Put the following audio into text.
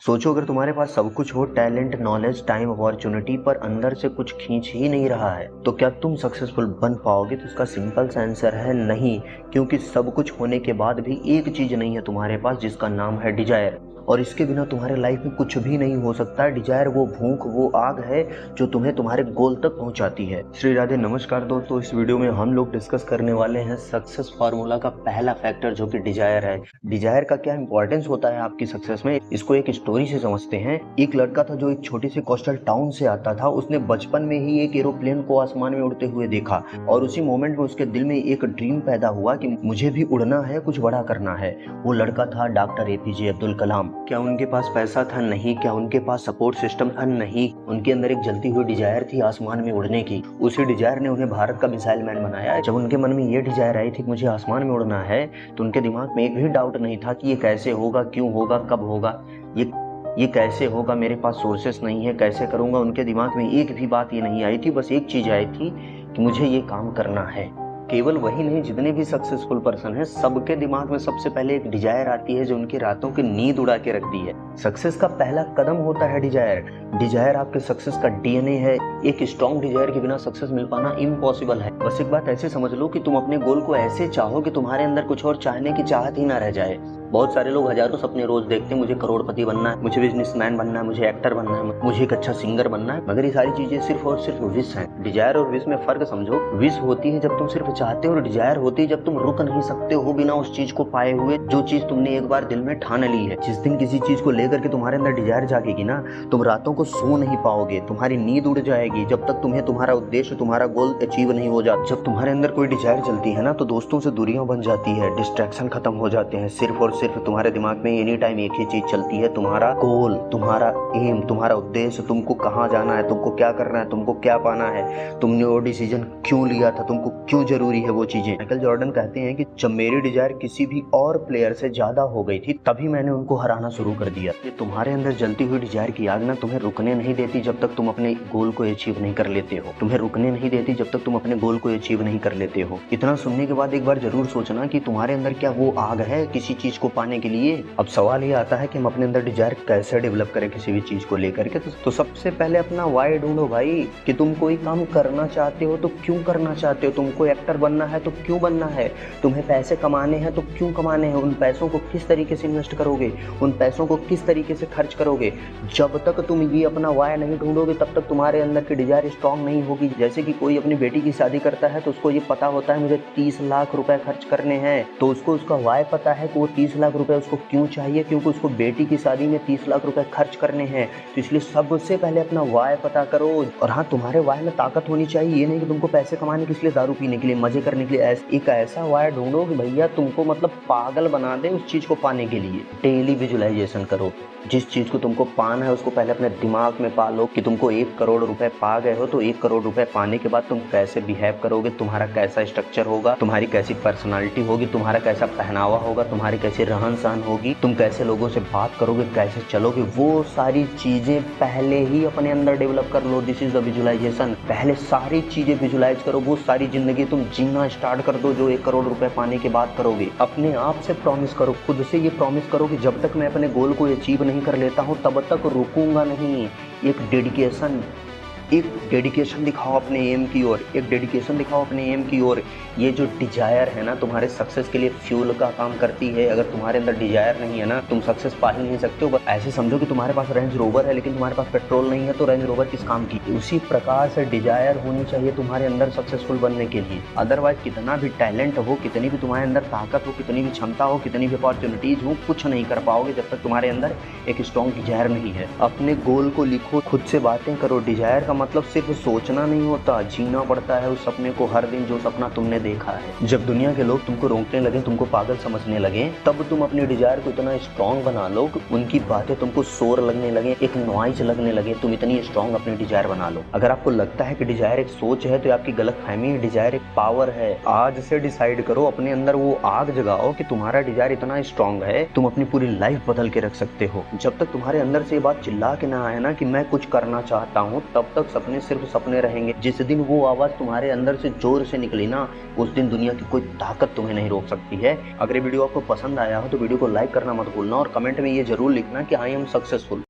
सोचो अगर तुम्हारे पास सब कुछ हो, टैलेंट, नॉलेज, टाइम, अपॉर्चुनिटी, पर अंदर से कुछ खींच ही नहीं रहा है, तो क्या तुम सक्सेसफुल बन पाओगे? तो इसका सिंपल सा आंसर है नहीं। क्योंकि सब कुछ होने के बाद भी एक चीज नहीं है तुम्हारे पास, जिसका नाम है डिजायर। और इसके बिना तुम्हारे लाइफ में कुछ भी नहीं हो सकता। डिजायर वो भूख, वो आग है जो तुम्हें तुम्हारे गोल तक पहुंचाती है। श्री राधे, नमस्कार दोस्तों। इस वीडियो में हम लोग डिस्कस करने वाले हैं सक्सेस फार्मूला का पहला फैक्टर, जो कि डिजायर है। डिजायर का क्या इंपॉर्टेंस होता है आपकी सक्सेस में, इसको एक स्टोरी से समझते हैं। एक लड़का था जो एक छोटी सी कोस्टल टाउन से आता था। उसने बचपन में ही एक एरोप्लेन को आसमान में उड़ते हुए देखा, और उसी मोमेंट में उसके दिल में एक ड्रीम पैदा हुआ कि मुझे भी उड़ना है, कुछ बड़ा करना है। वो लड़का था डॉक्टर एपीजे अब्दुल कलाम। क्या उनके पास पैसा था? नहीं। क्या उनके पास सपोर्ट सिस्टम था? नहीं। उनके अंदर एक जलती हुई डिजायर थी आसमान में उड़ने की। उसी डिजायर ने उन्हें भारत का मिसाइल मैन बनाया। जब उनके मन में ये डिजायर आई थी कि मुझे आसमान में उड़ना है, तो उनके दिमाग में एक भी डाउट नहीं था कि ये कैसे होगा, क्यों होगा, कब होगा, ये कैसे होगा, मेरे पास सोर्सेस नहीं है, कैसे करूंगा। उनके दिमाग में एक भी बात ये नहीं आई थी। बस एक चीज आई थी कि मुझे ये काम करना है। केवल वही नहीं, जितने भी सक्सेसफुल पर्सन हैं, सबके दिमाग में सबसे पहले एक डिजायर आती है जो उनकी रातों की नींद उड़ा के रखती है। सक्सेस का पहला कदम होता है डिजायर। डिजायर आपके सक्सेस का डीएनए है। एक स्ट्रॉन्ग डिजायर के बिना सक्सेस मिल पाना इम्पॉसिबल है। बस एक बात ऐसे समझ लो कि तुम अपने गोल को ऐसे चाहो कि तुम्हारे अंदर कुछ और चाहने की चाहत ही ना रह जाए। बहुत सारे लोग हजारों सपने रोज देखते हैं, मुझे करोड़पति बनना है, मुझे बिजनेसमैन बनना है, मुझे एक्टर बनना है, मुझे एक अच्छा सिंगर बनना है। मगर ये सारी चीजें सिर्फ और सिर्फ विश हैं। डिजायर और विश में फर्क समझो। विश होती है जब तुम सिर्फ चाहते हो, और डिजायर होती है जब तुम रुक नहीं सकते हो बिना उस चीज को पाए हुए, जो चीज तुमने एक बार दिल में ठान ली है। जिस दिन किसी चीज को लेकर के तुम्हारे अंदर डिजायर जागेगी ना, तुम रातों को सो नहीं पाओगे, तुम्हारी नींद उड़ जाएगी, जब तक तुम्हें तुम्हारा उद्देश्य, तुम्हारा गोल अचीव नहीं हो जाता। जब तुम्हारे अंदर कोई डिजायर चलती है ना, तो दोस्तों से दूरियां बन जाती है, डिस्ट्रैक्शन खत्म हो जाते हैं। सिर्फ और सिर्फ तुम्हारे दिमाग में एनी टाइम एक ही चीज चलती है, तुम्हारा गोल, तुम्हारा एम, तुम्हारा उद्देश्य, तुमको कहाँ जाना है, तुमको क्या करना है, तुमको क्या पाना है, तुमने वो डिसीजन क्यों लिया था, तुमको क्यों जरूरी है वो चीजें। माइकल जॉर्डन कहते हैं कि जब मेरी डिजायर किसी भी और प्लेयर से ज्यादा हो गई थी, तभी मैंने उनको हराना शुरू कर दिया। ये तुम्हारे अंदर जलती हुई डिजायर की आग ना तुम्हें रुकने नहीं देती जब तक तुम अपने गोल को अचीव नहीं कर लेते हो। तुम्हें रुकने नहीं देती जब तक तुम अपने गोल को अचीव नहीं कर लेते हो। इतना सुनने के बाद एक बार जरूर सोचना कि तुम्हारे अंदर क्या वो आग है किसी चीज को पाने के लिए। अब सवाल ये आता है कि हम अपने अंदर डिजायर कैसे डेवलप करें किसी भी चीज को लेकर के। तो सबसे पहले अपना वाई ढूंढो भाई, कि तुम कोई काम करना चाहते हो तो क्यों करना चाहते हो। तुमको एक्टर बनना है तो क्यों बनना है, तुम्हें पैसे कमाने हैं तो क्यों कमाने हैं, उन पैसों को किस तरीके से इन्वेस्ट करोगे, उन पैसों को किस तरीके से खर्च करोगे। जब तक तुम ये अपना वाई नहीं ढूंढोगे, तब तक तुम्हारे अंदर की डिजायर स्ट्रांग नहीं होगी। जैसे कि कोई अपनी बेटी की शादी करता है तो उसको ये पता होता है मुझे 30 लाख रुपए खर्च करने हैं, तो उसको उसका वाई पता है कि वो 30 लाख रुपए उसको क्यों चाहिए, क्योंकि उसको बेटी की शादी में 30 लाख रुपए खर्च करने हैं। तो इसलिए सबसे पहले अपना वाई पता करो। और हाँ, तुम्हारे वाई में ताकत होनी चाहिए। ये नहीं कि तुमको पैसे कमाने के लिए, दारू पीने के लिए, मजे करने के लिए। एक ऐसा वाई ढूंढो कि भैया तुमको मतलब पागल बना दे उस चीज को पाने के लिए। डेली विजुअलाइजेशन करो। जिस चीज को तुमको पाना है उसको पहले अपने दिमाग में पालो कि तुमको 1 करोड़ रुपए पा गए हो, तो 1 करोड़ रुपए पाने के बाद तुम कैसे बिहेव करोगे, तुम्हारा कैसा स्ट्रक्चर होगा, तुम्हारी कैसी पर्सनालिटी होगी, तुम्हारा कैसा पहनावा होगा, तुम्हारी कैसी रहन सहन होगी, तुम कैसे लोगों से बात करोगे, कैसे चलोगे, वो सारी चीजें पहले ही अपने अंदर डेवलप कर लो। This is the visualisation. पहले सारी चीजें विजुअलाइज करो, वो सारी जिंदगी तुम जीना स्टार्ट कर दो जो 1 करोड़ रुपए पाने के बाद करोगे। अपने आप से प्रॉमिस करो, खुद से ये प्रॉमिस करो कि जब तक मैं अपने गोल को अचीव नहीं कर लेता हूं तब तक रुकूंगा नहीं। एक डेडिकेशन दिखाओ अपने एम की ओर, एक डेडिकेशन दिखाओ अपने एम की ओर। ये जो डिजायर है ना, तुम्हारे सक्सेस के लिए फ्यूल का काम करती है। अगर तुम्हारे अंदर डिजायर नहीं है ना, तुम सक्सेस पा ही नहीं सकते हो। बस ऐसे समझो कि तुम्हारे पास रेंज रोवर है लेकिन तुम्हारे पास पेट्रोल नहीं है, तो रेंज रोवर किस काम की। उसी प्रकार से डिजायर होनी चाहिए तुम्हारे अंदर सक्सेसफुल बनने के लिए। अदरवाइज कितना भी टैलेंट हो, कितनी भी तुम्हारे अंदर ताकत हो, कितनी भी क्षमता हो, कितनी भी अपॉर्चुनिटीज हो, कुछ नहीं कर पाओगे जब तक तुम्हारे अंदर एक स्ट्रॉन्ग डिजायर नहीं है। अपने गोल को लिखो, खुद से बातें करो। डिजायर का मतलब सिर्फ सोचना नहीं होता, जीना पड़ता है उस सपने को हर दिन जो सपना तुमने देखा है। जब दुनिया के लोग तुमको रोकने लगे, तुमको पागल समझने लगे, तब तुम अपनी डिजायर को इतना स्ट्रॉन्ग बना लो, उनकी बातें तुमको शोर लगने लगे, एक नॉइज लगने लगे, तुम इतनी स्ट्रॉन्ग अपनी डिजायर बना लो। अगर आपको लगता है कि डिजायर एक सोच है तो आपकी गलत फहमी है। डिजायर एक पावर है। आज से डिसाइड करो, अपने अंदर वो आग जगाओ कि तुम्हारा डिजायर इतना स्ट्रॉन्ग है, तुम अपनी पूरी लाइफ बदल के रख सकते हो। जब तक तुम्हारे अंदर से ये बात चिल्ला के ना आए ना कि मैं कुछ करना चाहता हूँ, तब तक सपने सिर्फ सपने रहेंगे। जिस दिन वो आवाज़ तुम्हारे अंदर से जोर से निकली ना, उस दिन दुनिया की कोई ताकत तुम्हें नहीं रोक सकती है। अगर ये वीडियो आपको पसंद आया हो तो वीडियो को लाइक करना मत भूलना और कमेंट में ये जरूर लिखना कि आई एम सक्सेसफुल।